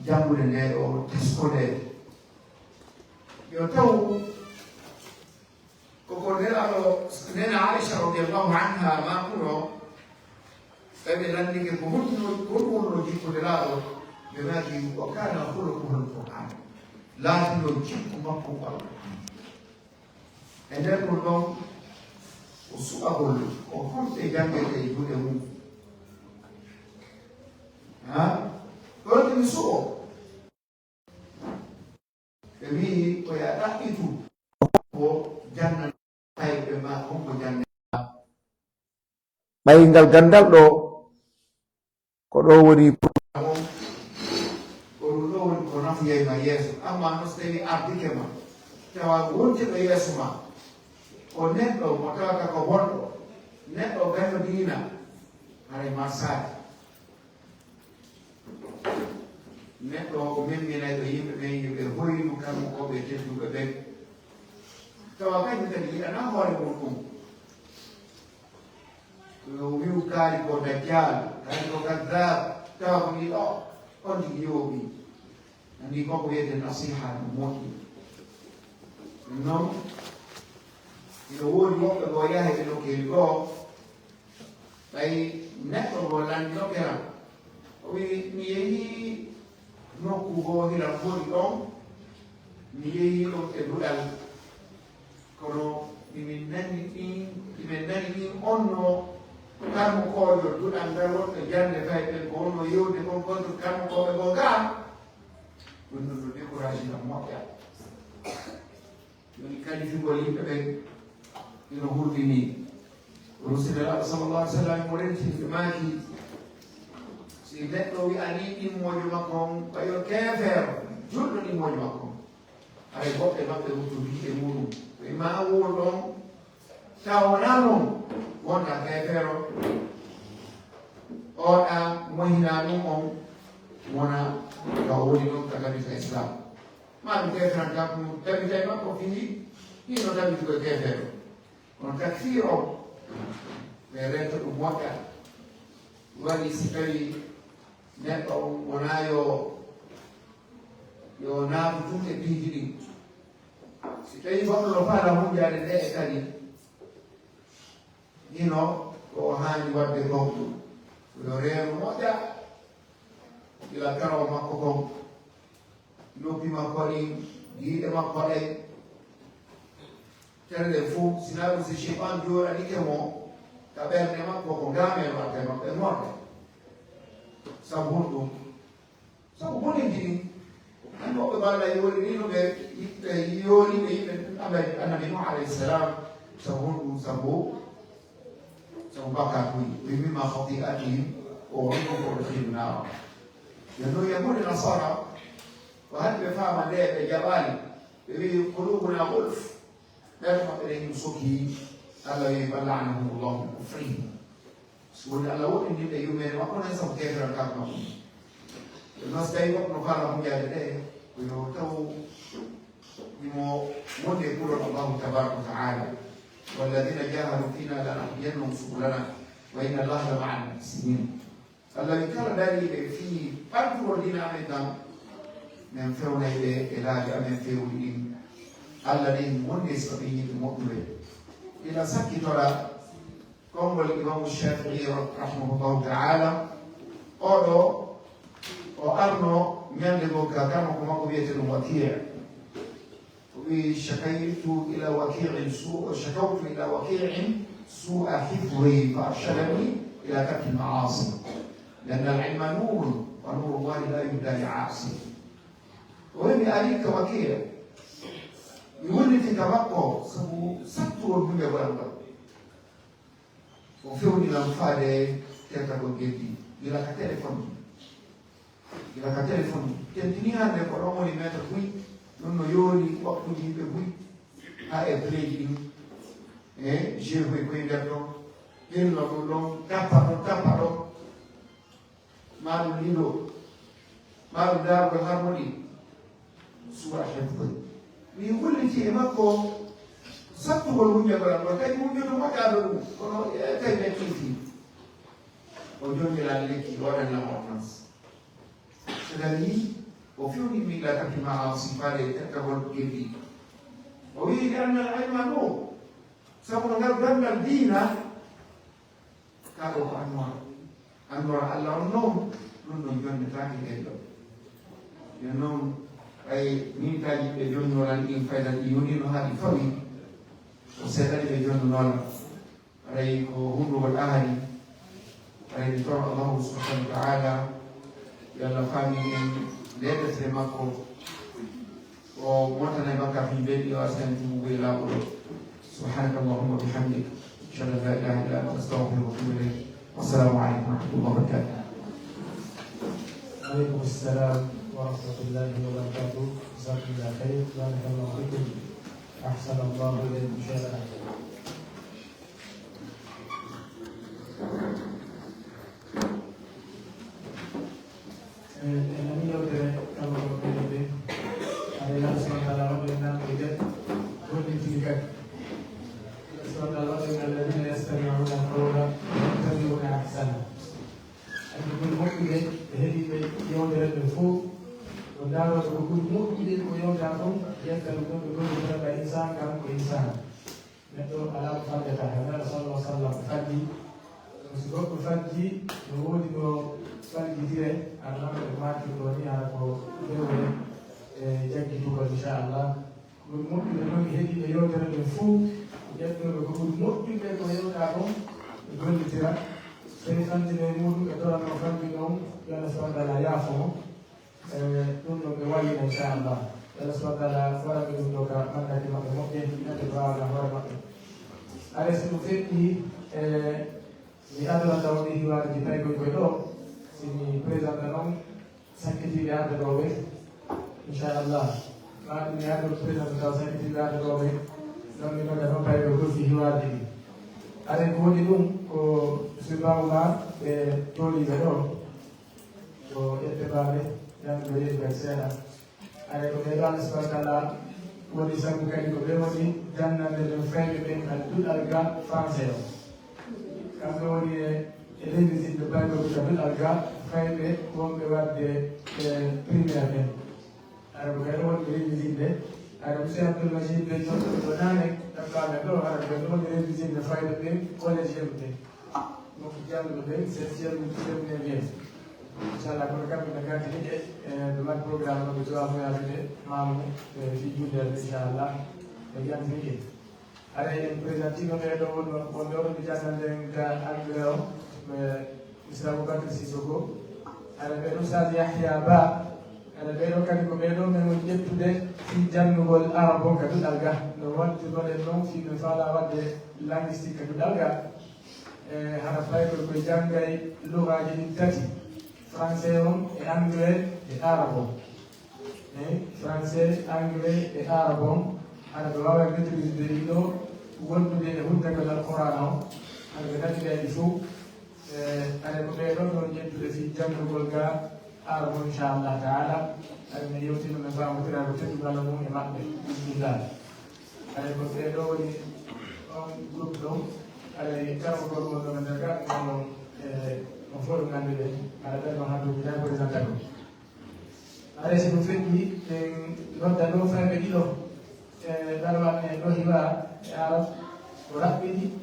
jangude nde ɗo teskodede yo taw koko nelaɗo nena Aisha radiallahu anha makuno ɓeɓe landike ko honno jikkude laaɗo ɓe maki wa kana hulukuhul Qur'an laatino jikku makko ko Allah e nder ɗum ɗon o suɓagol o honɓe jangete e juuɗe mum ɗon ɗum suɓo ɓe wii ko ya ɗaɓɓitu ko janna ɓe ma honko janne ɓayingal gandal ɗo ko ɗo woni ko ɗum ɗo woni ko nafiyayma yeeso amma no so tawi ardike ma tawa wonte ɗo yeeso ma o neɗɗo mo tawata ko bonɗo neɗɗo gaño diina haray ma saati neɗɗo o memminayɗo yimɓe ɓen yoɓe hoynu kammo koɓe tedduɓe ɓen tawa kañum kadi yiɗana hoore mum ɗum yo wiw kaali ko dajjal kaali ko kadab tawa ko yiɗo on tigi yooɓi andi koko wiyete nasiha no moƴƴi ɗum noon ino woodi woɓɓe goo yahe ɓe nokkeli goo ɓay neɗɗo ngo landinoɓeram o wi mi yehii nokku goo hiran foɗi ɗon mi yehii ɗon e duɗal kono imin nani ɗin onno karmo kojo duɗal ngal wonɓe jande fay ɓen ko wonno yewde kon contre karmo koɓe goo gaa ɗum ɗum no découragé no moƴƴa joni kalifingol yimɓe ɓen ino hurdini rusulullah sallallahu alaihi wasallam mo rentinde maaki si neɗɗo wi ani ɗimmojo makko on ɓayo keefeero julɗo ɗimmojo makko hay goɓɓe maɓɓe wuttu hiɗe muɗum ma wuro ɗon taw wona noon wonta keefeero oɗa mohina ɗum on wona taw woni ɗon tagamita islam ma ɗum keeferan kam tabitay makko fini hino tabiti koye keefeero on takfir o ɓe rento ɗum moƴƴa waɗi si tawi neɗɗo wona yo naafu tun e piiji ɗi si tawi goɗɗo no faala hunjade nde e kadi hino ko haani wadde gowɗum yo reeno moƴƴa ila karawo makko kon noppi makko ɗin giiɗe makko ɗen terɗe fof sina ɗum si cheitan jooɗanike mo ka ɓernde makko ko ngaamel watte maɓɓe morde sabu honɗum sabu boneji ɗin hande woɓɓe balla yooli ɗino ɓe yooliɓe yimɓe annabi nuh alayhi salam sabu honɗum sabu bakatuyi ɓe mima khati'atihim o wonko ko ɓe fiidu nawa ɓe no yahude nasara ko hande ɓe faama nde ɓe jaɓani ɓe wi qulubuna gulf ɓeɗo maɓɓe ɗen yim soki allah wi ballanahum llahu kufrihim so woni allah woɗɗinɗinɓe yumede makko nan sabu keferan kam makko ɓe non so tawi goɗɗo no faala hunjade ɗe koyo taw imo wonde ɓuuron allahu tabaraka wa taala walladina jahadu fina lanahdiyannahum subulana wa inna allaha la maa almuhsinin allah wi kala dariɓe fi ɓartugol dina amen tan min fewnayɓe e laabi amen fewni ɗin allah ɗen wonde so ɓe yimɓe moƴƴuɓe ina sakkitora konngol imamu Shafii rahimahullahu taala oɗo o arno ñande go ka kama ko makko wiyete ɗum wakir wi shakawtu ila wakirin su'a hifdhi fa arshadani ila tarki al-ma'asi لأن العلم نور ونور الله لا يهدى لعاصي وين عليك وكيل يقول لي تتبقى سبت والدنيا والأرض وفيوني لنفادي تتبقى جدي إلى كتلفون تنتني هذا كلامه لما تقول إنه يولي وقت يجيب بقول هاي بليجي جيبه يقول لك إلا كلهم كفروا maɗum liɗo maɗum dargo harmoni suwa heftoy mi holliti e makko sattugol hunjagol am ɗo kadi hunjoto moƴƴaɗo ɗum kono tawi ɓe kilti o jomiraɗo lekki waɗannama ordonnance so dari وفيوني ميلا تكي مع صفاري تكبر جدي وهي لأن العلم نور سأقول قبل الدين كانوا أنور الله النوم نون يوم نتاعي كده ينوم أي مين تاجي بيجون ولا إن فايدة يوني نهار يفوي وسيدنا بيجون نولا أي هو والأهل أي بتوع الله سبحانه وتعالى يلا فامي إن ليلة سماكو ومتنا بقى في بيتي وأسلم بلا سبحانك اللهم وبحمدك أشهد أن لا إله إلا أنت أستغفرك وأتوب إليك والسلام عليكم ورحمة الله وبركاته. وعليكم السلام ورحمة الله وبركاته. جزاكم الله خير. بارك الله فيكم. أحسن الله إليكم شيئا. الذين يستمعون القول ويتبعون أحسنه. يقول مؤمن هذه يوم الفوق ودعوة يقول مؤمن ويوم دعوة يتكلمون بكل إنسان كان إنسان. نحن على فرد هذا صلى الله عليه وسلم فدي مسبوق فدي نقول إنه فدي كثير أنا ما تقولي على كو دولة جاكي تقول إن شاء الله. مؤمن هذه يوم الفوق يقول مؤمن ويوم دعوة يقول كثير. Sehingga tidak mudah kita melakukan minum dan suatu yafo, untuk mewali insyaallah. Dan suatu suara minum doa mana di mana mungkin kita berdoa dan berdoa. Ada sesuatu di adalah tahun ini luar kita ikut sini presiden sakit tidak ada doa, insyaallah. Maka ini ada presiden sakit tidak ada doa, dan kita dapat pergi ikut di luar ini. Ada kemudian ko subhanallah toli bedo ko yetebale yang beri bersela ada ko bedo subhanallah wodi sabu kadi ko be wodi janna de faybe ben kadul alga français kambe wodi eleni zinde baydo ko kadul alga faybe ko be wadde premier ben ada ko bedo wodi zinde ada Musa Abdul Majid bin Yusuf Nane takkan ada orang yang berada di fayda bin college bin mungkin jalan bin sesial bin bin insyaallah kalau kami negara ini dengan program begitu apa yang ada mamu di Julia insyaallah bagian ini ada yang presentasi kami ada orang bicara dengan Angelo Islam Bakar Sisoko ada Ustaz Yahya Ba ada bero kadi ko bero men woni jettude fi jannugol arabo kadi dalga no wonti gole non fi no fala wadde linguistique kadi dalga hara fayko ko jangay lugaji din tati français on e anglais e arabo français anglais e arabo hara do wawa maîtriser de ino wondude e hunde ko dal qur'an o hara nati de fu ada ko bero non jettude fi jannugol ga arabo insyaallah taala ada yoti no memang betul aku cakap dalam umum emak bismillah ada beberapa wali grup dong ada cara berbuat menjaga kalau memforum ngambil ada yang harus kita bersama ada sebelum ini yang kita doa sampai kilo dalam waktu hiba Arab orang ini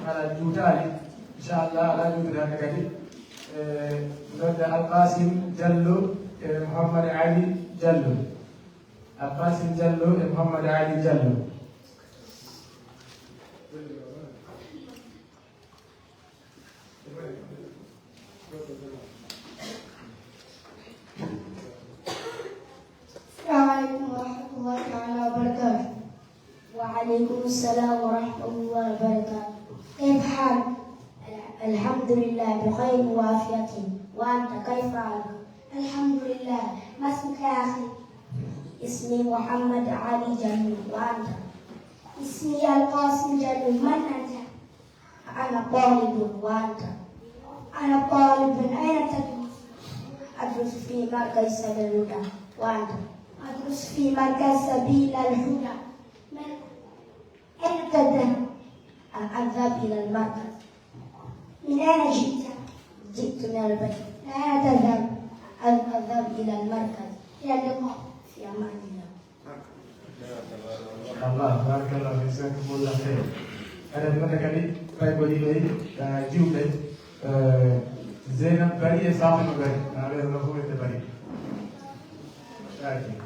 ada juta insyaallah ada juta negatif Dr. Al-Qasim Jallo Muhammad Ali Jallo Al-Qasim Jallo Muhammad Ali Jallo Assalamualaikum warahmatullahi wabarakatuh. Waalaikumsalam warahmatullahi wabarakatuh. كيف حالك؟ الحمد لله بخير وعافية. وأنت كيف حالك؟ الحمد لله. ما اسمك يا أخي؟ اسمي محمد علي جلو. وأنت؟ اسمي القاسم جلو. من أنت؟ أنا طالب. وأنت؟ أنا طالب. أين تدرس؟ أدرس في مركز سبيل الهدى. وأنت؟ أدرس في مركز سبيل الهدى. أين تذهب؟ أذهب إلى المركز. من أين جئت؟ جئت من البيت. أين تذهب؟ أذهب إلى المركز. إلى اللقاء في أمان الله. Allah, barakallah fi jazakumullah khair. Ada mana kali baik bagi baik juga Zainab bari sama bari, ada orang pun itu bari. Baik.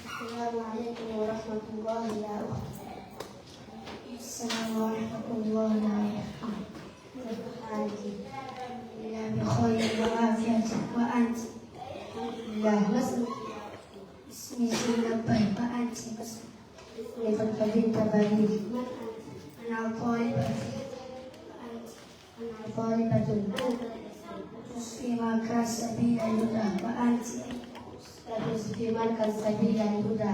Assalamualaikum warahmatullahi wabarakatuh. السلام ورحمة الله وبركاته. إلا بخير وعافية وأنت الحمد لله. اسمي زينب وأنت لقد بنت بني. أنا طالبة في مركز سبيل الهدى وأنت تدرس في مركز سبيل الهدى.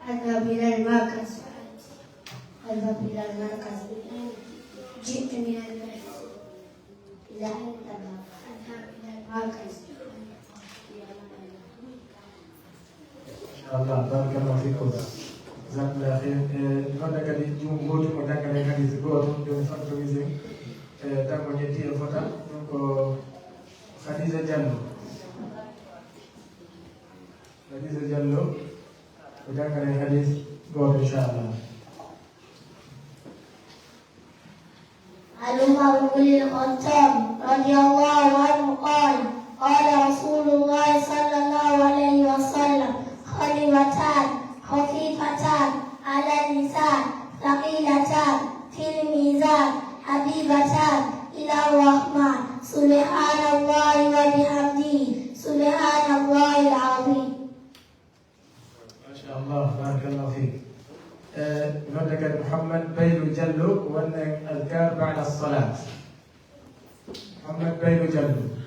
أذهب إلى المركز. أذهب إلى المركز. جئت من البيت. لا أذهب إلى المركز. Allah, barakallah fikum. Jazakallah khair. Nada kali jumbo tu pada kali kali sebuah tu fundraising. Tak menjadi apa untuk Khadijah Jallo. Khadijah Jallo pada kali hadis buat insyaallah. عن عمر بن الخطاب رضي الله عنه قال قال رسول الله صلى الله عليه وسلم كلمتان خفيفتان على اللسان ثقيلتان في الميزان حبيبتان إلى الرحمن سبحان الله وبحمده سبحان الله العظيم. ما شاء الله barakallah fik. نودك محمد بيلو جلو وأن أذكار بعد الصلاة. محمد بيلو جلو.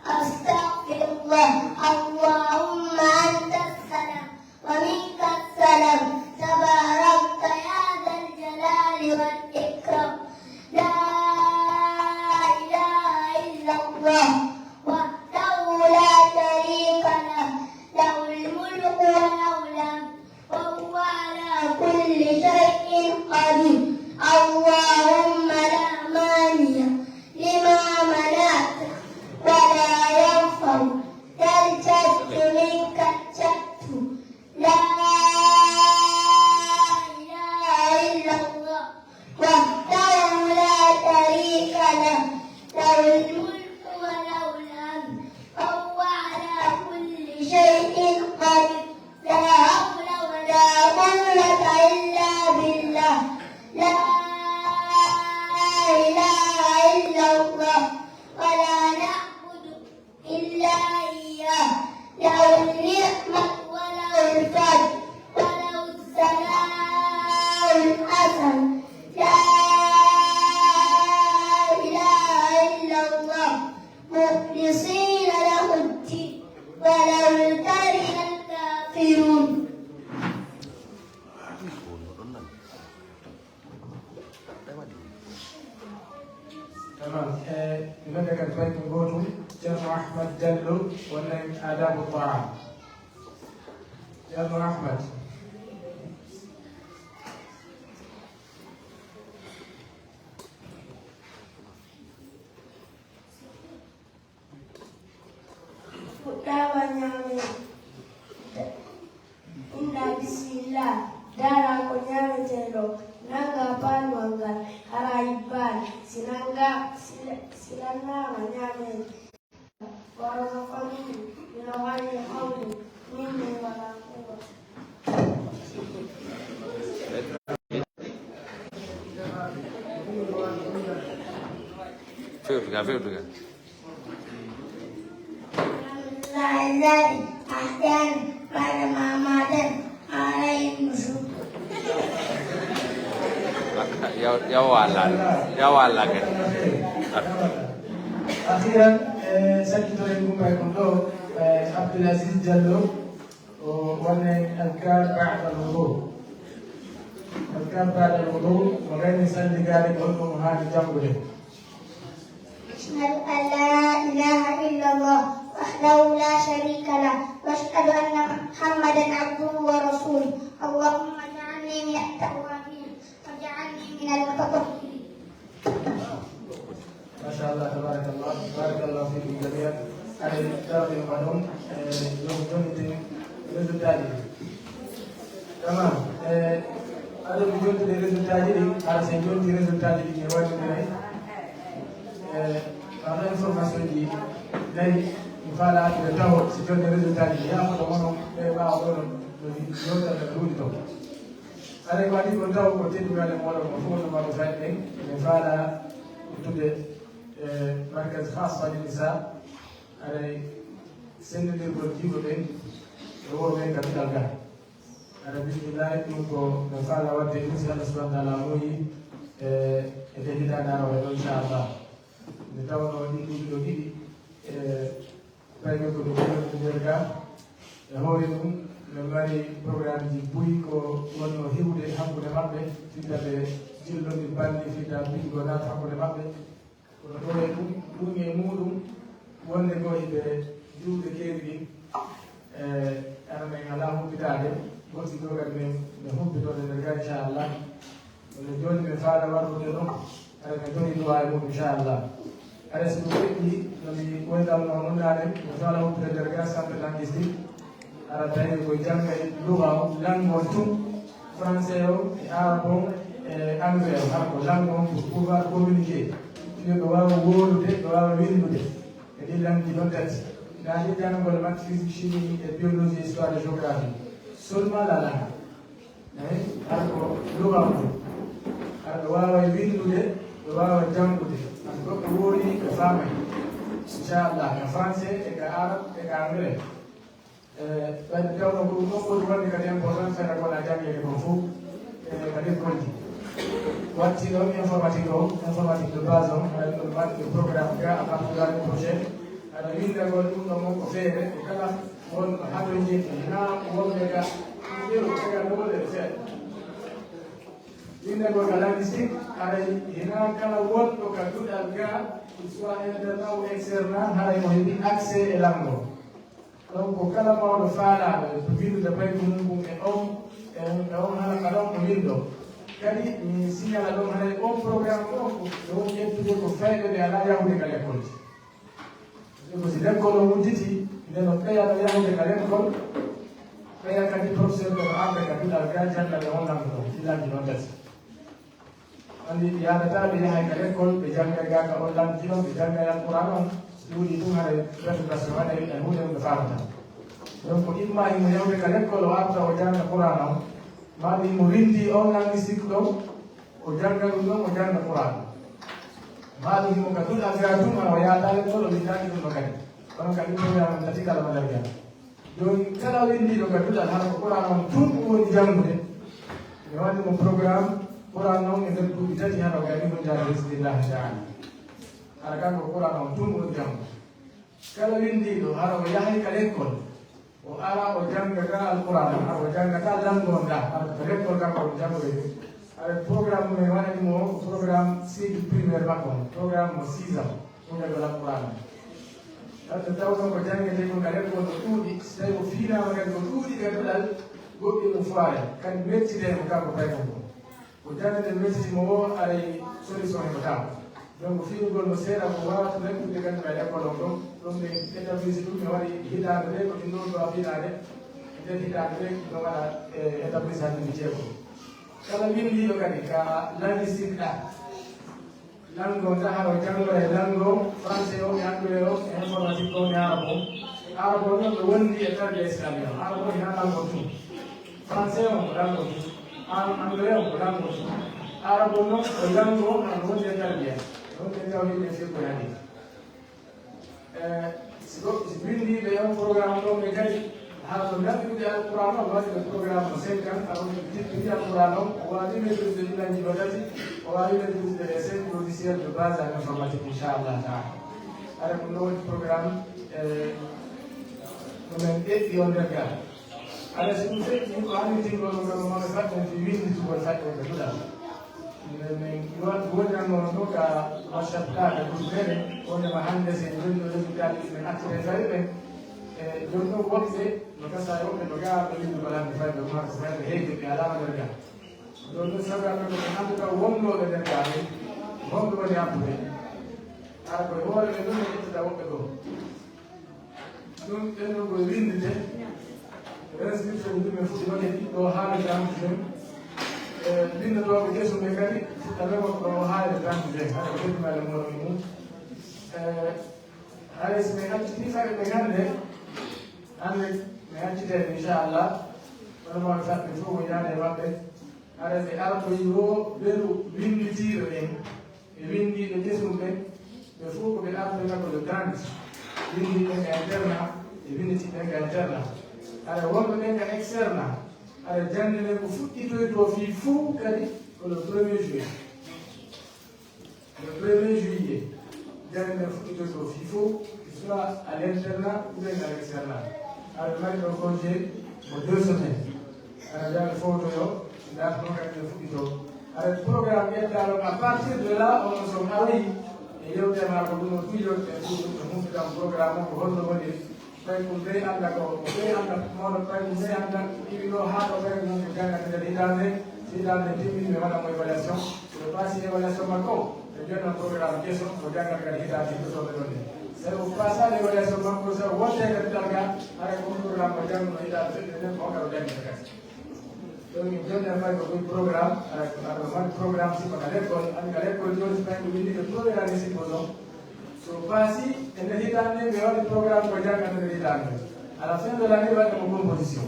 أستغفر الله اللهم أنت السلام ومنك السلام تباركت يا ذا الجلال والإكرام. لا إله إلا الله وحده لا شريك له له الملك وله الحمد وهو على كل شيء قدير. اللهم لا مانع لما منعت ولا ينفع ذا الجد منك الجد. لا إله إلا الله وحده لا شريك له له الملك وله الحمد وهو على كل شيء قدير. لا حول ولا قوة إلا بالله. لا إله إلا الله ولا نعبد إلا إياه. له النعمة وله الفضل وله الثناء الحسن. لا إله إلا الله مخلصين له الدين ولو كره الكافرون. تمام. نودك البيت نقول جمع أحمد جلو وأن آداب الطعام. جمع أحمد. Dawa nyame inda bismillah dara ko nyame telo nanga panwanga haraiban sinanga silana nyame warazaqani min ghayri hawli minni wala quwwata. Fiqh. Lazari ahdan pada mamadan alaihim syukur. Ya wala kan. أخيرا سجد لكم بيكون عبد العزيز جلو وأن أذكار بعد الوضوء. أذكار بعد الوضوء وغير نسأل قال لكم هذا جنبه. أشهد أن لا إله إلا فيكم جميعا على الدعوة المقدم يوم جونتين ريزولتات تمام هذا بجونتين ريزولتات على سنجونتين ريزولتات اللي جوات مني هذا information دي لي مفعلات التو سنجونتين ريزولتات يا أخوانهم بعضهم يوم تدرون أنا قاعد أقول لهم كنت أقول لهم مفهوم ما بفعله مفعلة تبدأ مركز خاص للنساء على سن البرتيبو بين هو بين كابيتال جاه على بسم الله يومكم مفعلة وقت نسأل سبحانه وتعالى موي إذا أنا وإن شاء الله نتاونا ودي كل بايكو كل هو يوم memari programme ji buy ko wonno hewde hakkude mabɓe fidda ɓe jillodi bandi fidda buy ko naata hakkude mabɓe kono ɗo e ɗum e muɗum wonde ko eɓe juuɗe keeri ɗi ana men ala huɓɓitade gotti ɗo kadi mi huɓɓitode nder ga inchallah ono joni mi faala warrude ɗum aɗa mi joni duwa e mum inchallah aɗa so ɗum feƴƴi nomi woyɗamno nonnade mi faala huɓɓide nder ga samɓe languisɗi ala tawi ko jangga lugha langue tum français o e arabe e anglais o har ko langue on pour pouvoir communiquer ɓe wawa wolude ɓe wawa windude e ɗi langue ɗi ɗon tati nani janngol mat physique chimie et biologie histoire et géographie seulement la langue eyi har ko lugha o tum har ɓe wawa windude ɓe wawa janngude an goɗɗo woori ɓe faamay inchallah e français e ka arabe e ka anglais ɓayde tewno ko ɗum ɗon ɓuri wonde kadi important feere gona janngede ko fof kadi kolji watti ɗon informatique o informatique de base o aɗa ɗum waɗi programme ga à partir de l'année prochaine aɗa windagol ɗum ɗo mon ko feere e kala wonɗo haɗo jetti na wonɓe ga ƴeew ega ɗogoɗere seeɗa windagol ka linguistique aɗa hina kala wonɗo ka duɗal ga soit internat ou externat haɗay mo heɓi accès e langue o donc ko kala mawɗo faalaɗo windude bayko mum e on hala ka ɗon ko windo kadi mi signala ɗon haɗa on programme o ɓe won ƴettude ko fayɓe ɓe ala yahude ka l'école ji ko si l'école o wudditi nden o ɓeyaɗo yahude ka l'école ɓeya kadi professeur ɓe no arde ka duɗal ga jangaɓe on langue ɗo ɗilanji noon tati andi yadata ɓe yahay ka l'école ɓe jangga ga ka on langue ɗiɗon ɓe jangga alquran on ɗuuɗi ɗum haɗa présentation waɗa e hunde ɗum ɓe famata donc imma imo yewde ka l'école o arta o janga qouran o maɗum imo windi on linguistique ɗo o janga ɗum ɗon o janga qouran maɗum imo ka duɗa ga tum o yahata l'école o windaki ɗum ɗo kadi kono kadi programme tati kala madarga joni kala windiɗo ka duɗal hara ko qouran on tum ɗum woni jangude mi waɗimo programme qouran noon e nder duuɓi tati hara o kadi ɗum janga bisimillahi taala hara kanko qouran on tum woni jangu kala windiɗo hara o yahay ka l'école o ara o janga ga alquran ara o janga ka langue on da ara ko l'école kanko o jangoɓe ara programme men waɗanimo programme cycle primaire makko on programme mo 6 ans ɗumɗegol alquran arte tawno ko jangete ko ka l'école o ɗuuɗi so tawi o fiinama kadi ko ɗuuɗi ka duɗal goɗɗi ɗum foire kadi mettitemo kanko payko ko ko jangete mettitimo o aray solution heko taw donc fiinugol no seeɗa ko wawata rekkude ganduɗa e école on ɗon ɗum ɓe établisse ɗum ne waɗi hitande nde ko ɗum ɗon ɗo a fiinade nden hitande nde ɗo waɗa établisse hande ndi ceeko kala windiɗo kadi ka linguistique ɗa langue o jaharo jangola e langue o français o e anglais o e informatique o e arabe o arabe o noon ɓe wondi e tarde islamie o arabe o hina langue o tum français o ko langue o tum anglais o ko langue o tum arabe o noon ko langue o ano wondi e tarbiya donc en taw yimɓe fekko hani si windiɓe on programme ɗo ɓe kadi haa to naftude alquran o waɗi ɓe programme o 5 ans aɗon jiɗɗini alquran o o wawi maîtrise ɗilanji ɗo tati o wawi maîtrise les 5 logiciel de base en informatique inchallah taala aɗa ɗum ɗo woni programme ɗumen ɗeɗɗi on nder gal aɗa so ɗum feƴƴi ko annitinɗo ɗo gano maɓe fatten fi winditugol faƴƴe ɓe duɗal min wonannoon ɗo ka whatsapp ɗa ka ɗum fere wondema hannde sen joni ɗo résultat ɗi min accede fayi ɓen e joni ɗo woɓɓe no gasa woɓɓe no gaa ɓe windu walande fayɓe umar ko fayɓe heyde ɓe alama nder ga joni ɗo sagaɓe ko ɓe annduta wonnoɓe nder ga ɓe wonɓe woni abbude ala koye hoore ɓe ɗum ɓe ƴettata woɓɓe ɗo ɗum ɓenɗon koye windide inscription ɗum e fuɗɗi waɗe ɗiɗɗo haalde amduɗen bindotoɓe kesum ɓe kadi fuɗɗaɓe woɓɓe o haalde amduɗen haɗa ko heddimale moɗon mum haɗa so min acciti faɓe ɓe gande hande mi accitede inchallah kono maɓe faɓɓe fof ko ñaade maɓɓe haɗa ɓe artoyi o ɓeɗo winditiɗo ɓen ɓe windiɓe kesum ɓen ɓe fof ko ɓe artoyta ko le 30 windiɓen ka interna ɓe winditiɓen ka interna haɗa wonɓe ɓen ka externa haɗa jangde ko fuɗɗitoyto fi fuu kadi ko le 1er juillet le 1er juillet jangde fuɗɗitoyto fi fuu soit à l'internat ou bien à l'externat haɗa mari ɗo congé ko 2 semaines haɗa jangde fotoyo ndat noon kadi ɓe fuɗɗito haɗa programme ƴettaɗo à partir de là on so awi e yewtema ko ɗum o tujoɗe fu ɗum no humtitam programme o ko holno waɗiri ɓay ko ɓe anda ko ɓe anda moɗo ɓay ko ɓe anda ɗiɗi ɗo haa ɗo ɓen noon ko jangata nder hitande so hitande timmini ɓe waɗamo évaluation so paasi évaluation makko ɓe jonnon programme kesso ko jangata kadi hitande ɗotoɓe ɗon ɗe sabi ko pasade évaluation makko so wonde kadi talga haɗa ko programme ko jangguno hitande feɗɗe nden ko hokkata jangguita kadi donc min jonne fay ko ɗum programme aɗa waɗi programme siko ka l'école andi ka l'école joni so ɓay ko windi ɓe premiére année supposons so paasi e nder hitande ɓe waɗi programme ko jangata nder hitande à la fin de l'année waɗa ko composition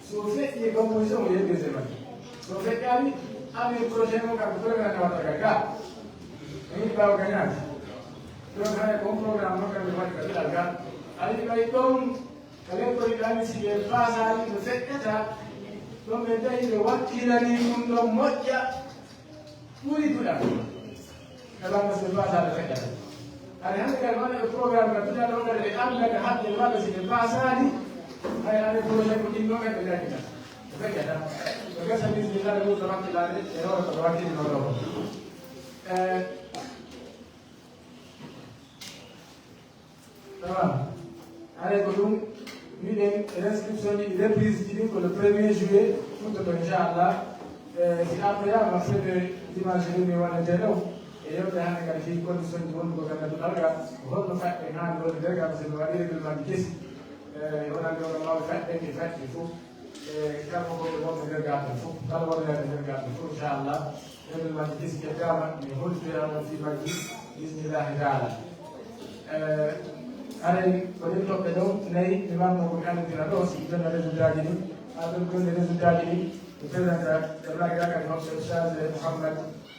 so feƴƴi composition o yehi deuxiéme année so feƴƴani année prochaine o kako premiére année waɗata ka ga e yiɗi ɓawa gañade donc hane ko programme noon kamɓe waɗi ka ɗiɗal ga ayi ɓay ɗon ka l'école ɗani si ɓe pasani ɓe feƴƴata ɗon ɓe tawi ɓe wakkilani ɗum ɗon moƴƴa ɓuri duɗal kalama so ɓe pasade feƴƴata aɗa hannde kadi waɗa e programme ka duɗaɗo kadi ɓe andaka haɓɓe maɓɓe si ɓe pasani hay année prochaine ko ɗinnoɓe ɓe gañita ɓe feƴƴata ɓe gasa bismillah ɓe ɓurto hakkilade e rewre koɓe wakkilino ɗo tamam haɗa ko ɗum miɗen inscription ji reprise ji ɗin ko le 1er juillet futtoto inchallah si aptoyama fede dimanche ɗumi waɗete ɗo e yewde hannde kadi fi condition ji wondugo kadi adduɗalga ko holno faɗɗe hande wonde nder kam somi waɗi réglement ji kesi wonande oɗo mawɓe faɗɗe ɗe faɗɗe fof kala fofoɓe wonɓe nder garɗe fof kala wonɗede nder garɗe fof inchallah réglement ji kesi ƴettama mi holtoyama fi majji bismillahi taala haɗay ko ɗin toɓɓe ɗo nayi mi mamno komi anditira ɗo si jonna résultat ji ɗi ha ɗon jonde résultat ji ɗi ɓe présenta ɗemlagaka kadi hoɓɓe charge Mouhammad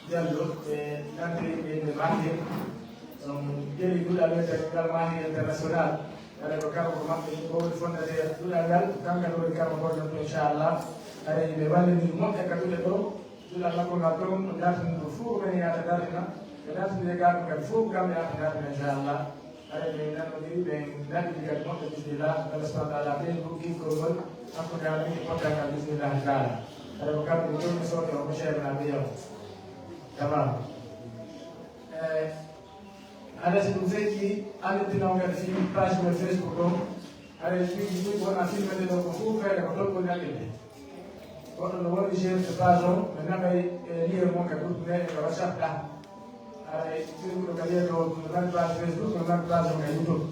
Diallo ɓe nante ɓe Mahi on jeli duɗal wiyete ngal Mahi international haɗa ko kala ko maɓɓe ko woni fondateur duɗal ngal kanka ɗo woni kala gorɗon ɗo inchallah haɗay ɓe wallidiri moƴƴa ka duɗe ɗo duɗal makko ngal ɗon o dartini ɗo fof mene yata dartina ɓe dartinde garɗo kadi fof kamɓe yata dartina inchallah haɗa ɓe nanodiri ɓe daɗɗiɗi kadi moɓɓe bisimillah Allah subahana taala ɓe ɗuggingol ngol hakkude amin e pottagal bisimillahi taala haɗa ko kamɓe joni soɗe o ko chefna ɓe yaw tamam haɗa so ɗum feƴƴi andittinaw kadi fi page mo Facebook ɗo haɗa ɗiɗi ɗi wona filmede ɗo ko fof feere ko toon woni haqqille goɗɗo no woni chef de page o ɓe naɓay lire mon ka groupe nde e WhatsApp ɗa haɗa firmuɗo kadi yeto nan page Facebook no nan page o ka YouTube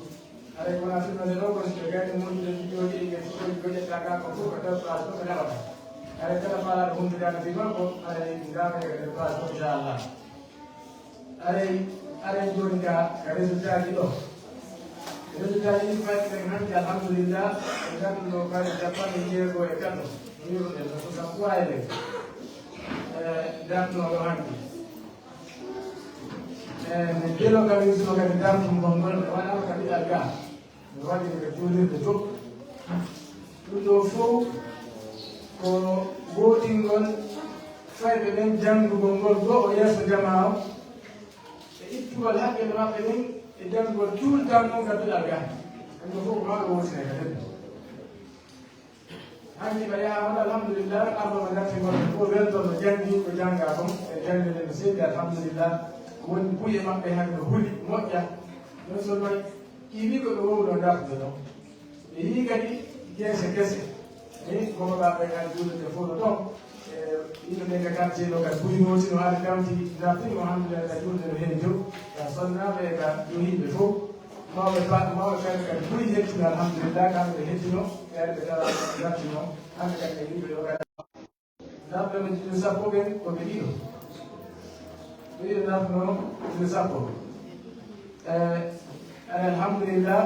haɗa wona filmede ɗo ko so ɓe gayni moƴƴude vidéoji ɗi e fotoji ko ƴetta ga ko fof ko nder page ɗo ɓe naɓata haɗa kala faalaɗo humpitade fi makko haɗa ndama e nder page ɗo inchallah aɗa joni ka résultat ji ɗo résultat ji ɗi fayi ɓen hanki alhamdulillah ɓe ganduɗo kadi capanɗe jeego e tato wiruɗen no 63 ɓe dartnoɗo hanki mi jelo kadi wisuno kadi dartugol ngol ɓe waɗama ka ɗiɗal ga mi waɗi ɓe julirde fof ɗum ɗo fof ko wotingol fayɓe ɓen janngugol ngol goo o yeeso jama o e ittugol haqqille maɓɓe ɗin e janngugol tout le temps noon ka duɗal ga ɗum ɗo fof ko maɗo wotine ka hedde hanki ɓe yahama alhamdulillah arnoɓe dartingol ɓe fof weltono janggi ko jangga kon e jangguide no seedi alhamdulillah woni buye maɓɓe hande no huuli moƴƴa non seulement ƴiwi ko ɓe wowno dartude ɗon ɓe yii kadi jeese kese ni gomoɓaɓe kadi juulete fof no toon ino ne ka quartier no ka buri no tino ala kamti na fi alhamdulillah ka jurde no hen jo ka sonna be ka do himbe fo ma be pa ma be ka buri hetti alhamdulillah ka be hettino ya be dara gatino ande ka ke himbe ka na be men tino sapo ben ko be dino be na no tino sapo alhamdulillah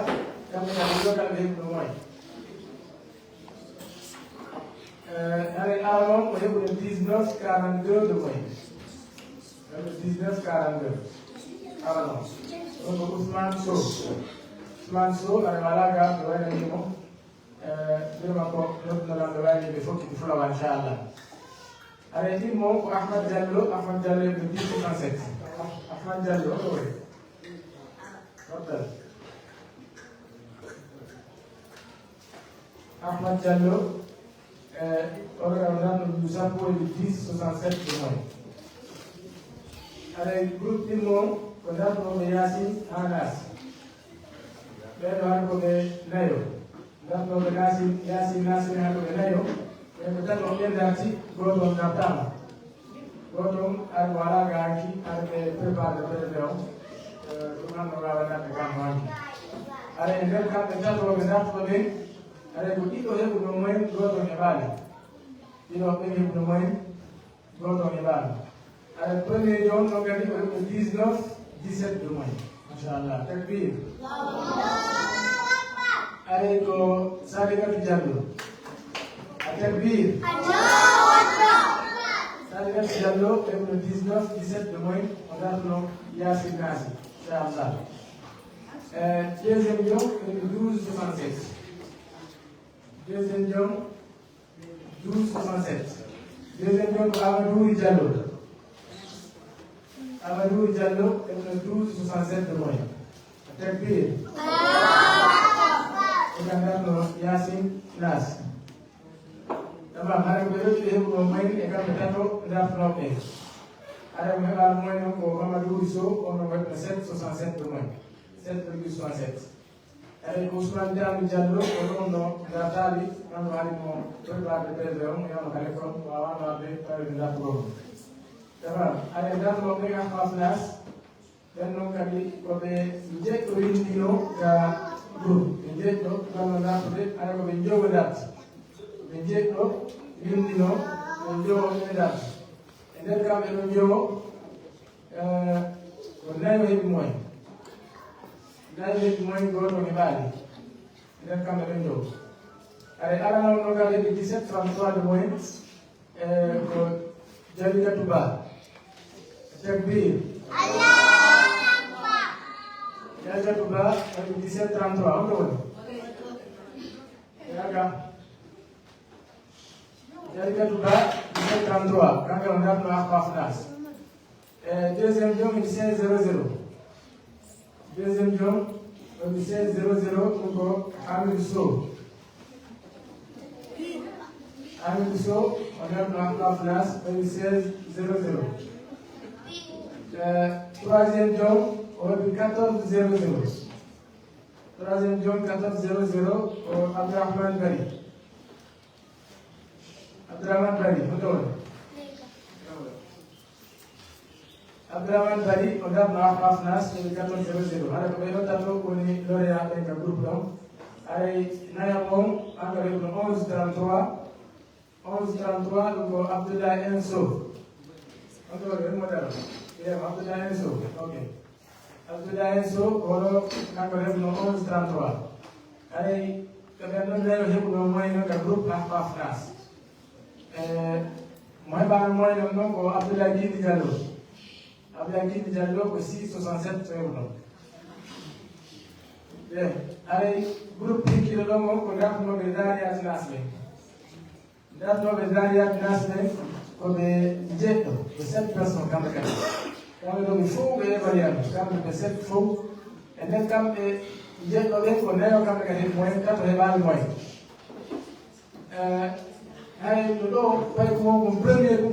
ka be ka be himbe no mai allez, alors, on est pour le 19-42 de moyenne. Le 19-42. Alors, non. Donc, Ousmane Sow. Ousmane Sow, allez, voilà, gars, je vais aller dire, je vais encore, l'autre, je vais aller, il faut qu'il faut l'avoir, Inch'Allah. Allez, dis-moi, pour Ahmad Diallo, le 10-57. Ahmad Diallo, oui. Ahmad Diallo. Ora andando di Usapo e di 10-67 di noi. Allora, il gruppo di Mo, guardato come Yasin Anas. Vedo anche come Neo. Guardato come Yasin Nasir anche come Neo. E guardato come Ndati, Godon Natama. Godon Arwala Gaki, anche preparato per il Leo. Domando la vedata campo anche. Allora, in quel campo è stato guardato come allez, vous dites au moment où on est mal. Il va payer le moment où on est mal. Alors, premier jour, on a dit que 19, 17 de moins. Inch'Allah. Takbir. Allez, go, Sadiqa Diallo. Takbir. Sadiqa Diallo, le 19, 17 de moins. On a dit Yasin Nasi. Inch'Allah. Deuxième jour, le 12, 67. Deuxième jour, 12-67. Deuxième jour, Amadou Diallo. Amadou Diallo, le 12-67 de moyenne. Takbir. Regardons Yasin Nas. D'abord, Madame Bédou, tu es pour le moyen et quand tu as l'affaire. Alors, on va le moyen pour Amadou Risso, on va mettre 7-67 de moyenne. 7,67. Allez, Ousmane Diallo, au nom de la Tali, on va aller pour le bar de Pédron, et on va aller comme on va aller de la Pro. D'abord, allez, dans le moment où on place, dans le cas où on est origino da groupe, on est dans le cas où on est jogo date. On est origino, on est jogo date. Et dans le cas où on est jogo, on est moins. Daje moy goto ni bali len kam ben do ale ala no ngale di 17-33 de moy ko Jalika Touba takbir Allahu Akbar Jalika Touba 17-33 on do yaga Jalika Touba 17-33 kanga on a no afnas deuxième jour 16-00 deuxième jour, 16-00, pour Amir Sow. Amir Sow, on a la place, 16-00. Troisième jour, on a 14-00. Troisième jour, 14-00, pour Abdrahman Bari. Abdrahman Bari, Abdrahman Bari, on a marqué Nas, le 14-00. Alors, on a tapé pour les lauréats avec un groupe. Alors, Nayamon, avec le 11-33, donc Abdullah Enso. On doit le modèle. Abdullah Enso, ok. Abdullah Enso, on a le 11-33. Alors, quand on a le groupe marqué Nas. Moi, je vais vous Abdullah Diallo. Abdullah Diallo aussi 67 euros. Bien, allez, groupe qui est là, on a pour le Daria Nasme. D'abord, le Daria Nasme, comme jet, 7 personnes comme ça. Quand on faut, on est variable. Quand on 7 faux, et même quand on jet, on est comme ça, moins 4 balles moins. Allez, nous, le premier pour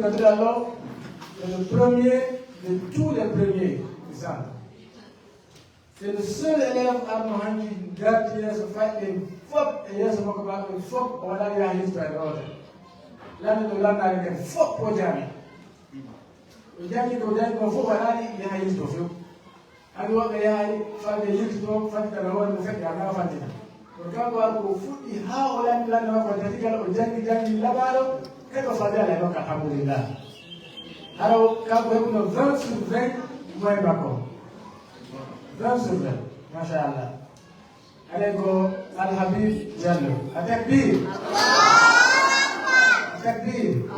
le premier de tous les premiers du centre. C'est le seul élève à Mohamed qui garde se fait des fautes et il se moque pas de fautes, on a eu un histoire d'ordre. lana to lana ga fop o jami o jami ko dai ko fo barani ya hayi to fu adu wa ya hayi fa de yiti to fa ta na wala fa ya na fa tina ko ka ko fudi ha wala lana ko ta tigala o jangi labalo ke ko fa dala no alhamdulillah haro ka ko no 20 sur 20 moy bako 20 sur 20 mashallah aleko Al-Habib Jallo atakbir takbir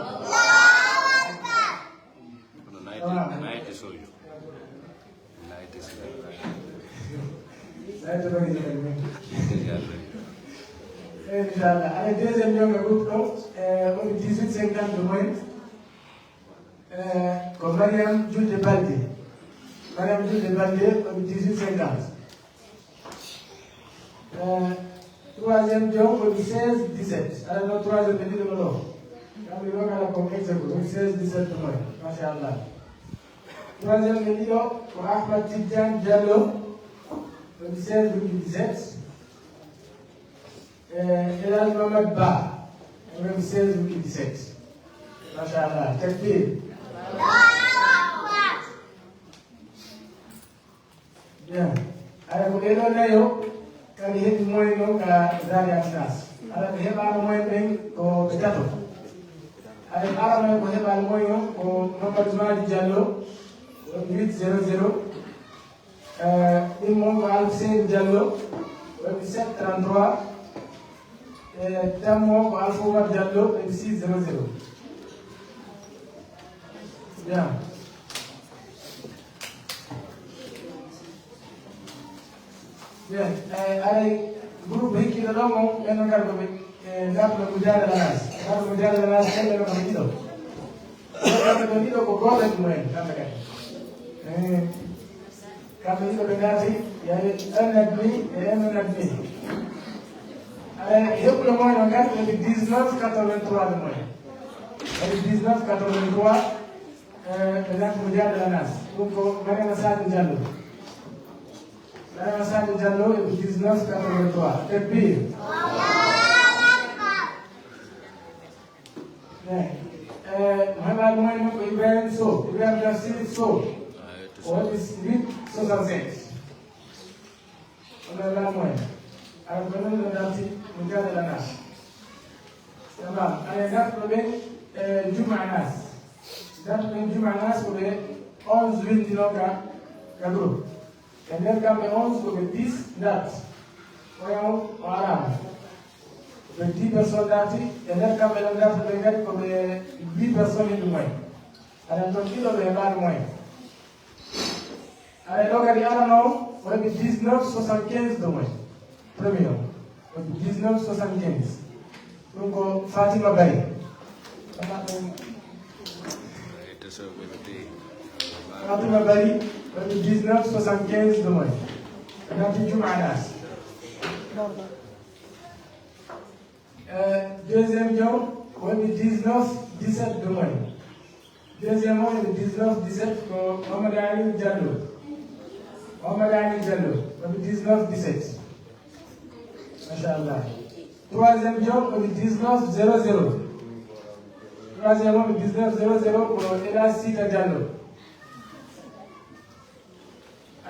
night is soju night is Inch'Allah. Allez, deuxième lion, le groupe on 18-50 de moyenne. Comme Mariam Jules de Balde. Mariam Jules de Balde, on 18-50. Troisième lion, on 16-17. Alors, notre troisième petit de l'eau. Quand le lion a la conquête, c'est 16-17 de moyenne. Masha'Allah. Troisième lion, pour Ahmad Tidjan Diallo, on 16-17. Elal Mohamed Ba, même 16-17. Masha'Allah. Takbir. Bien. Alors, vous avez quand il y a des moyens qui sont alors, il y a des moyens qui sont pétato. Alors, il y a des moyens qui sont Diallo, 800. Il manque Alcine Diallo, 733. Tamo Alpha Diallo, 600. Bien. Bien. Allez, groupe qui est là, on est dans le Mujal de la Nas. Le Mujal de la Nas, c'est le Camino. Le Camino, pour quoi est-ce que vous êtes? Camino de Gazi, il y a un admis et un admis. Allez, le moyen, on gagne le 19,83 de moyen. Le 19,83, le Mujal de la Nas. Donc, Mariam Assad Diallo. Mariam Assad Diallo est 19,83. C'est pire. Mohamed Moïno Ibrahim So, Ibrahim Yassir So, on est 8,67. On a la moyenne. Alors, venons de l'article Mujal de la Nas. C'est bon. Allez, date le Juma Nas. Date le Juma Nas pour les 11 8 de groupe. Et même quand les 11 pour les 10 dates. Voyons en arabe. Les 10 personnes dates, et même quand les dates pour les 8 personnes et de moins. Alors, donc, il y a le moins. Alors, donc, il y a on a 19,75 de moins. Premier nom. 19,75. Donc, Fatima Baye. Fatima Baye, 19,75 de moins. Dans Juma Nas. Deuxième lion, 19,17 de moins. Deuxième lion, 19,17 pour Mohamed Ali Diallo. Mohamed Ali Diallo, 19,17. Masha'Allah. Troisième lion, 19,00. Troisième lion, 19,00 pour Elasida Diallo.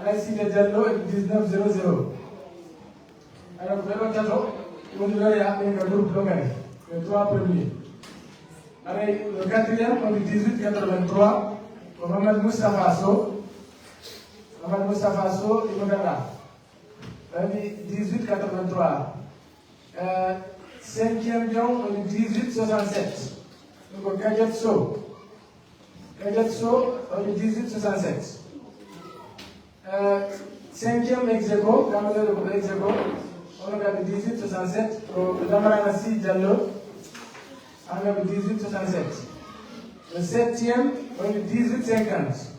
Elasida Diallo, 19,00. Alors, vraiment, on va aller avec un groupe local, les trois premiers. Avec le quatrième, on est 18,83 pour Mohamed Moustapha So. Mohamed Moustapha So, il est là. On est 18,83. Cinquième lion, on est 18,67. Donc, Gadget So. Gadget So, on est 18,67. Cinquième ex-aequo, dans le ex-aequo, on a 18,67 pour Damaranassi Diallo. On a 18,67. Le septième, on a 18,50.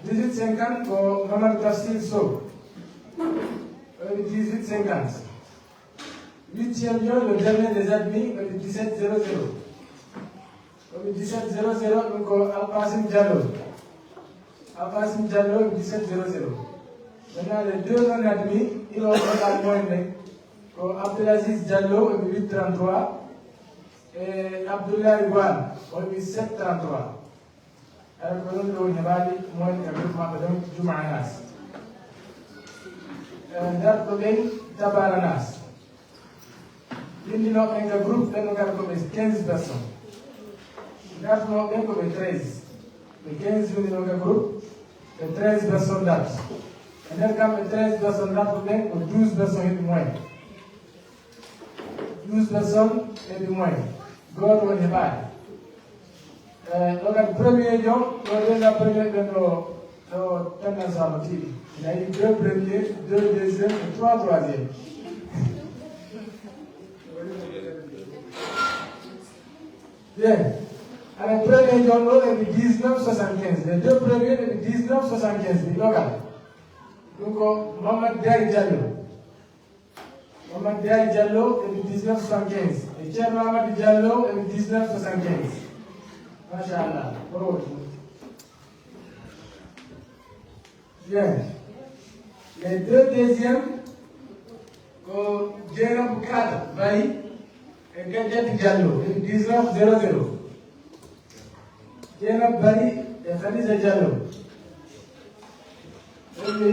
18,50 pour Mohamed Tafsir So. On a 18,50. Huitième lion, le dernier des admis, on a 17,00. On a 17,00 donc Al-Qasim Diallo. Al-Qasim Diallo, 17,00. Maintenant, les deux non-admis, ils ont la moyenne. Abdelaziz Diallo, 8,33. et Abdoulaye Wan, on est 733. Alors que nous avons moins de groupement de Juma'anas. D'Arcoben Tabaranas. Nous avons un groupe de 15 personnes. Nous avons un groupe de 13. De 15 nous avons un groupe de 13 personnes d'âge. Et nous avons 13 personnes d'âge pour 12 personnes et de moins. 12 personnes et de moins. God will divide. Donc, le premier jour, on a premier de nos tendances à motiver. Il y a eu 2 premiers, 2 deuxièmes et 3 troisièmes. Bien. Alors, le premier jour, on a eu 1975. Les 2 premiers, on a eu 1975. Donc, Mohamed Diaye Diallo. Mohamed Diaye Diallo est de 1975. Et Thierno Mohamed Diallo est de 1975. Masha'Allah. Bien. Les 2 deuxièmes, Djerab Kad Bayi et Gadjet Diallo est de 1900. Djerab Bayi et Khadija Diallo. Et le de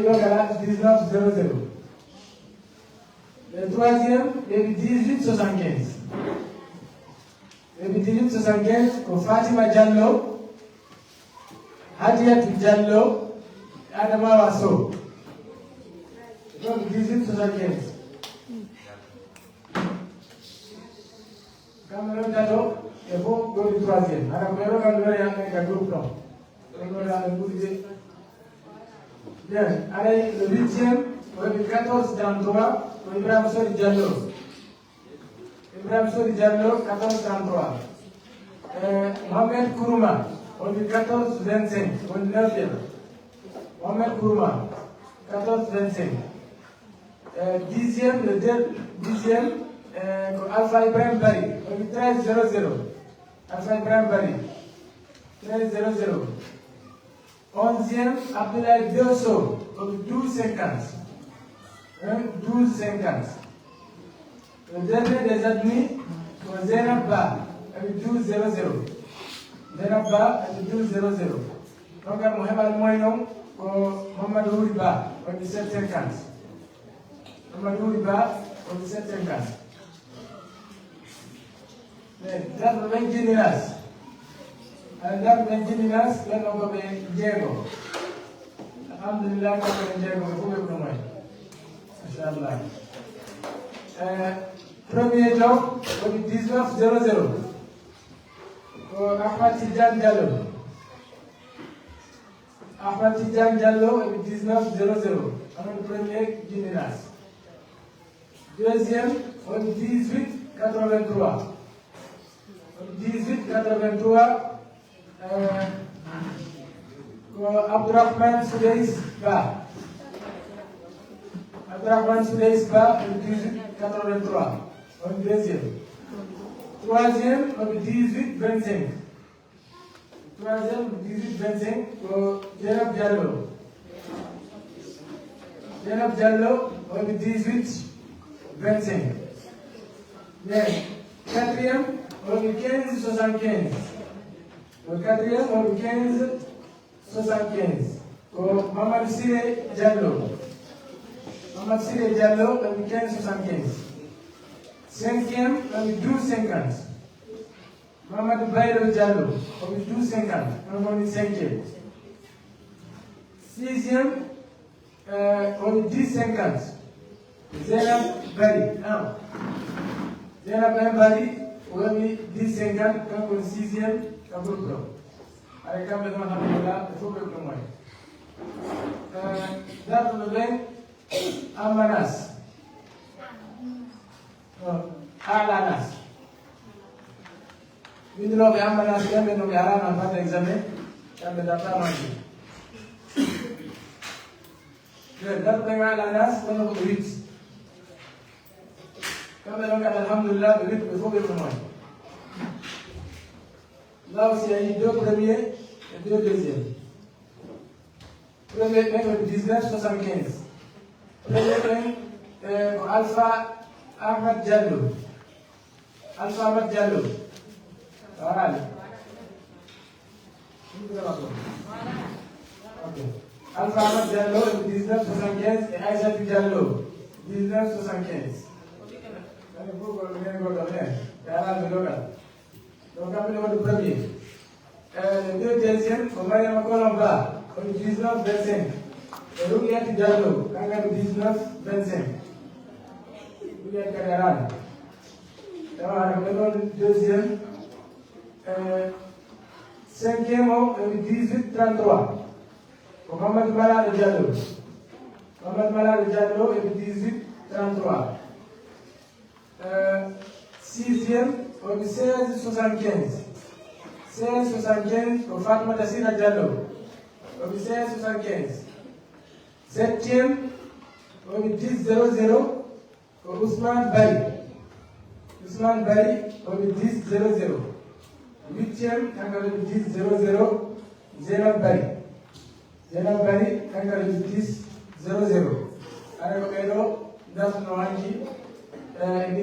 1900. Le troisième est de 1875. Le 1875, Fatima Diallo, Hadiat Diallo, Adama Wasso. Donc 1875. Cameroun Diallo, et vous, le troisième. Alors, vous avez un groupe. Bien, allez, le 8e, vous avez 1433. Ibrahim Sori Diallo. Ibrahim Sori Diallo, 1433. Mohamed Kourouma, on dit 1425, on dit 9e. Mohamed Kourouma, 1425. 10e, le 10e, Alpha Ibrahim Bari, on dit 1300. Alpha Ibrahim Bari, 1300. 11e, Abdoulaye Diosso, on dit 1250. 12,50. Le dernier des admis, c'est Zainab Ba, avec 12,00. Zainab Ba, avec 12,00. Donc, Mohamed Moïnon, Mohamed Ouriba, avec 17,50. Mohamed Ouriba, avec 17,50. Dans le 20 Géninas, dans le 20 Géninas, là, on va faire Diego. Alhamdulillah, on va faire Diego, vous pouvez vous nommer. Inch'Allah. Premier jour, 1900. Ahmad Tidjan Diallo. Ahmad Tidjan Diallo, 1900. Le premier Guinéas. Deuxième, 1883. 1883, Abdurrahman Soudeis Ba. Abdurrahman Soudeis Ba, 1883. Le deuxième. Troisième, 1825. Troisième, 1825, Djerab Diallo. Djerab Diallo, 1825. Quatrième, 1575. Le quatrième, 1575. Mamadou Siré Diallo. Mamadou Siré Diallo, 1575. Cinquième, 1250. Mamadou Bayro Diallo, 1250. On est cinquième. Sixième, on est 1050. Zainab Bari, 1. Zainab Bari, on est 1050. On est sixième, on est groupe. Avec un besoin d'Alhamdulillah, il faut que le moins. Dans le 20, Amanas. Alanas. Nous devons Amanas, nous devons Alanas, pas d'examen, nous devons pas manger. Dans le Alanas, nous devons 8. Comme nous devons Alhamdulillah, 8, il faut que le moins. Là aussi, il y a eu 2 premiers et 2 deuxièmes. Premier pain, 1975. Premier pain, Alpha Ahmad Diallo. Alpha Ahmad Diallo, Alright. Ok. Alpha Ahmad Diallo, 1975, et Aïssa Diallo, 1975. Donc, appelez le premier. Le deuxième, c'est Mariam Colomba, 1925. Et Rouliat Diallo, 1925. Rouliat Kadaran. Le deuxième. Cinquième, 1833. Mohamed Malal Diallo. Mohamed Malal Diallo, 1833. Sixième, 1675. 1675 pour Fatma Tassina Diallo. 1675. Septième, 1000 pour Ousmane Bari. Ousmane Bari, 1000. Huitième, 1000, Zénab Bari. Zénab Bari, 1000. Alors, nous avons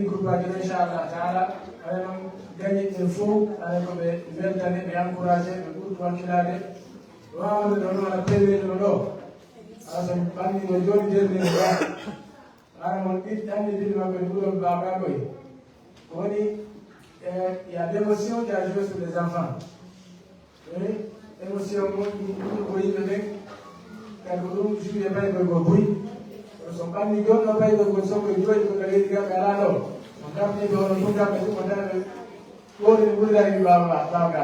groupe Inch'Allah Ta'ala. Alors, gagner des faux, alors, nous allons encourager le groupe Wakilade. Nous allons la première de l'eau. Alors, parmi les deux derniers mois, alors, on dit dans les villes de Babagoy. On dit, il y a l'émotion qui a joué sur les enfants. L'émotion, vous voyez le mec, quand vous jouez pas avec le bruit. So kan ni jon no pay do ko so ko joy ko kali diga kala do ngam ni do no ngam ko ko da ko ni bulla ni baba baba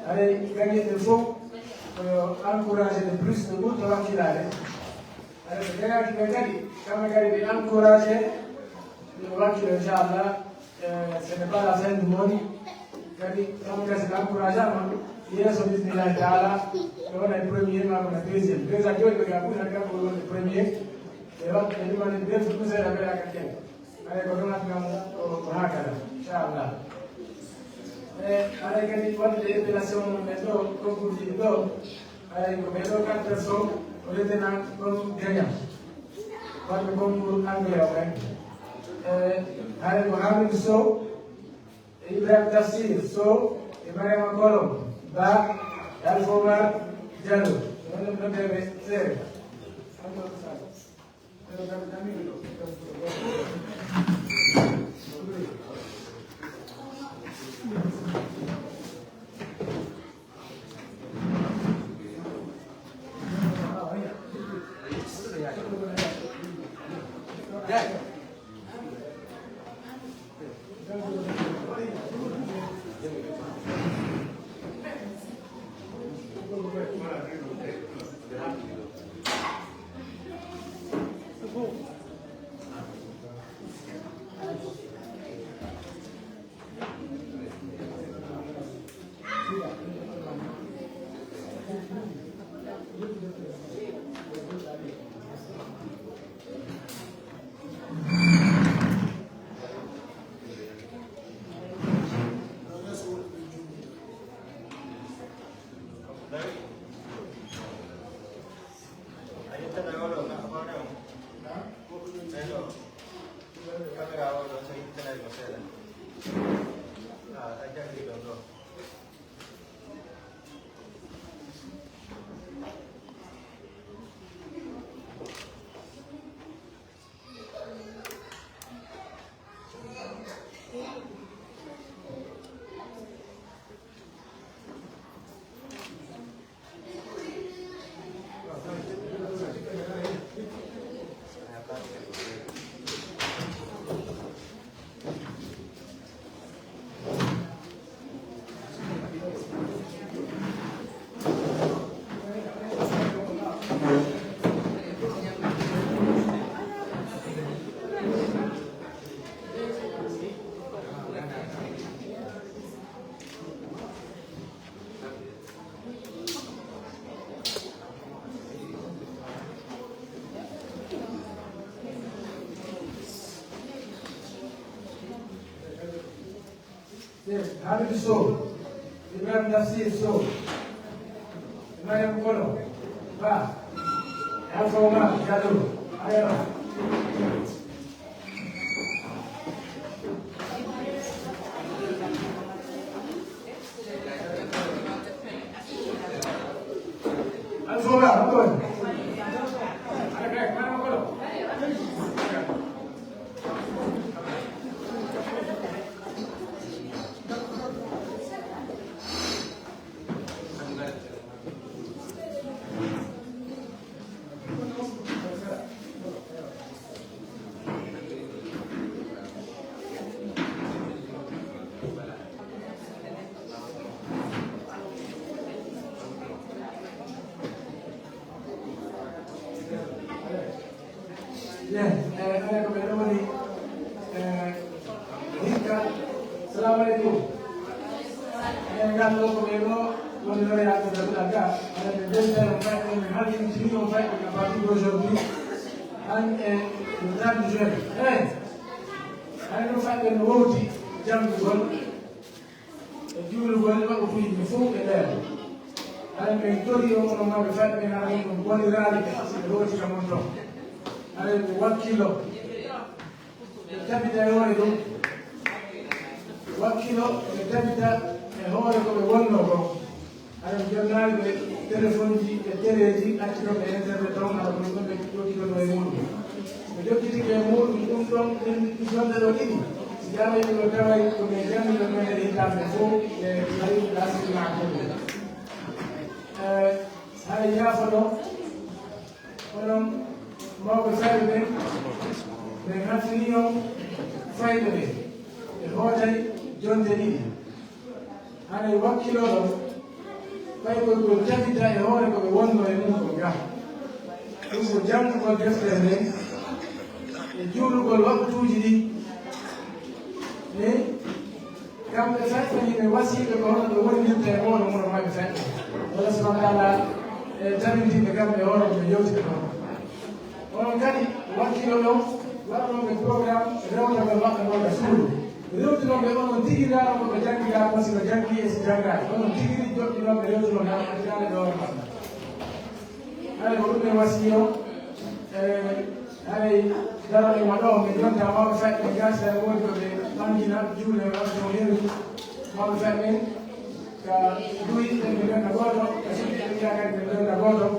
ale gagner des fonds encourager de plus de monde avant qu'il allait ale gagner qui gagner comme gagner de encourager le avant qu'il inchallah ce n'est pas la fin du monde gagner comme gagner encourager il est sur bismillah taala on a le premier on a le deuxième deux à deux le gars pour le premier. Et là, il va nous dire que vous avez la quelqu'un. Allez, on va faire Inch'Allah. Allez, quand il faut des révélations, comme vous dites, allez, comme il y a 4 personnes, on est comme gagnant. Pas comme pour anglais, allez, Mohamed So, Ibrahim Tafsir, So, Ibrahim Akolom, Ba, Alfomar, Diallo. On est le faire. Hamid So, Ibrahim Tafsir So, Ibrahim Kolo, Ba, Alfa Omar, Diallo, Ayala. sekolah, betul. Ya, ada kebetulan ni. Hingga Assalamualaikum. Kalau kebetulan kalau ada yang terdapat ada benda yang baik hal yang sini yang baik dengan batu berjodi, an dan jual. Ada yang baik dengan roti jam jual. Jual waktu itu mufuk ada. Ada yang tori orang orang baik dengan orang buat rali roti kamu tu. Ada 1 kilo. Tapi dah orang itu 1 kilo. Tapi dah orang itu berwarna kau. Ada jurnal telefon di televizi aciro ke internet tahun ada pun ke 2 kilo mulu. Jadi kita mulu untuk Islam dah ini. Sekarang ini kita lagi kemudian kita menjadi Islam itu dari dasar makhluk. Hari ya orang mau berfirman dengan senior Friday, hotel John Denny. Ada 1 kilo, baik kalau kita tidak orang kalau orang yang mungkin, itu jam kalau dia berfirman, juru kalau waktu jadi, kamu berfirman ini wasi kalau orang yang tidak orang mau berfirman, Allah SWT jadi kita kamu orang yang jauh. Orang kali wakil orang orang program orang bermakna orang sulu. Beliau tu orang tinggi dah orang berjanji dah masih berjanji sejagat. Orang tinggi itu orang beliau tu orang ada orang mana. Ada orang wasio, ada dalam yang mana orang yang dah mau fat dengan saya orang tu lagi nak jual orang tu ni mau fat ni. Duit dengan negara, kasih dia akan dengan negara.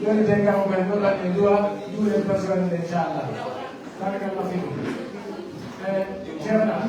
Jadi jangan mengenal yang dua pasukan insyaAllah. Barakallahu fikum. Jangan.